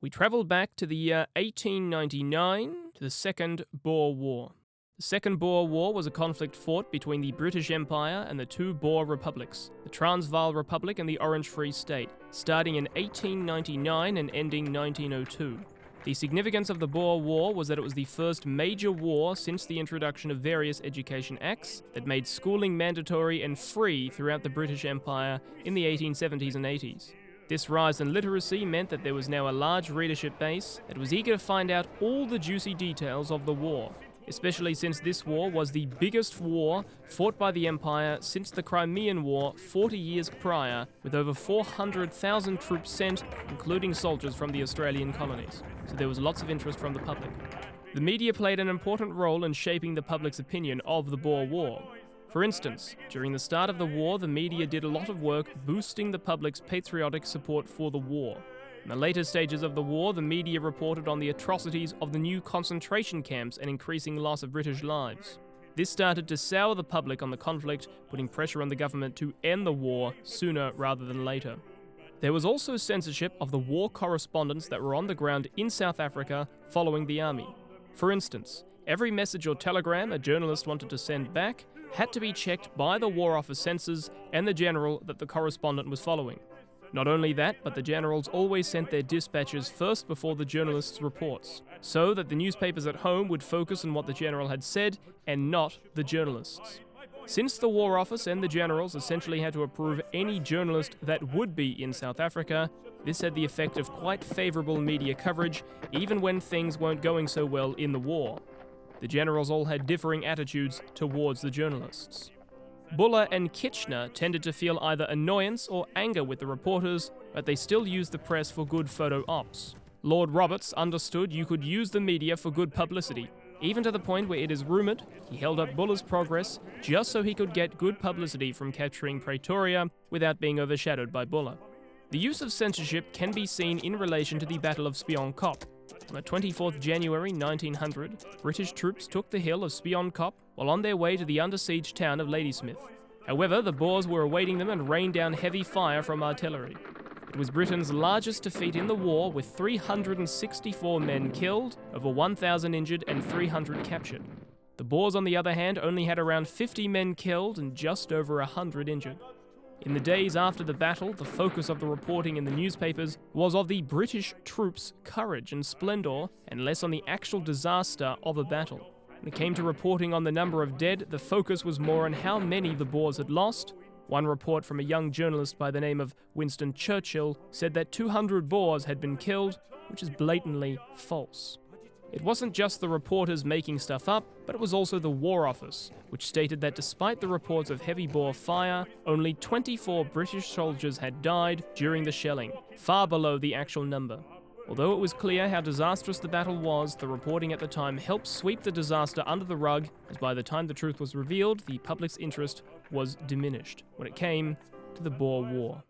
We travel back to the year 1899 to the Second Boer War. The Second Boer War was a conflict fought between the British Empire and the two Boer republics, the Transvaal Republic and the Orange Free State, starting in 1899 and ending 1902. The significance of the Boer War was that it was the first major war since the introduction of various education acts that made schooling mandatory and free throughout the British Empire in the 1870s and 80s. This rise in literacy meant that there was now a large readership base that was eager to find out all the juicy details of the war, especially since this war was the biggest war fought by the Empire since the Crimean War 40 years prior, with over 400,000 troops sent, including soldiers from the Australian colonies. So there was lots of interest from the public. The media played an important role in shaping the public's opinion of the Boer War. For instance, during the start of the war, the media did a lot of work boosting the public's patriotic support for the war. In the later stages of the war, the media reported on the atrocities of the new concentration camps and increasing loss of British lives. This started to sour the public on the conflict, putting pressure on the government to end the war sooner rather than later. There was also censorship of the war correspondents that were on the ground in South Africa following the army. For instance, every message or telegram a journalist wanted to send back had to be checked by the War Office censors and the general that the correspondent was following. Not only that, but the generals always sent their dispatches first before the journalists' reports, so that the newspapers at home would focus on what the general had said and not the journalists. Since the War Office and the generals essentially had to approve any journalist that would be in South Africa, this had the effect of quite favourable media coverage, even when things weren't going so well in the war. The generals all had differing attitudes towards the journalists. Buller and Kitchener tended to feel either annoyance or anger with the reporters, but they still used the press for good photo ops. Lord Roberts understood you could use the media for good publicity, even to the point where it is rumoured he held up Buller's progress just so he could get good publicity from capturing Pretoria without being overshadowed by Buller. The use of censorship can be seen in relation to the Battle of Spion Kop. On the 24th January 1900, British troops took the hill of Spion Kop while on their way to the under-siege town of Ladysmith. However, the Boers were awaiting them and rained down heavy fire from artillery. It was Britain's largest defeat in the war, with 364 men killed, over 1,000 injured and 300 captured. The Boers, on the other hand, only had around 50 men killed and just over 100 injured. In the days after the battle, the focus of the reporting in the newspapers was of the British troops' courage and splendour, and less on the actual disaster of a battle. When it came to reporting on the number of dead, the focus was more on how many the Boers had lost. One report from a young journalist by the name of Winston Churchill said that 200 Boers had been killed, which is blatantly false. It wasn't just the reporters making stuff up, but it was also the War Office, which stated that despite the reports of heavy Boer fire, only 24 British soldiers had died during the shelling, far below the actual number. Although it was clear how disastrous the battle was, the reporting at the time helped sweep the disaster under the rug, as by the time the truth was revealed, the public's interest was diminished when it came to the Boer War.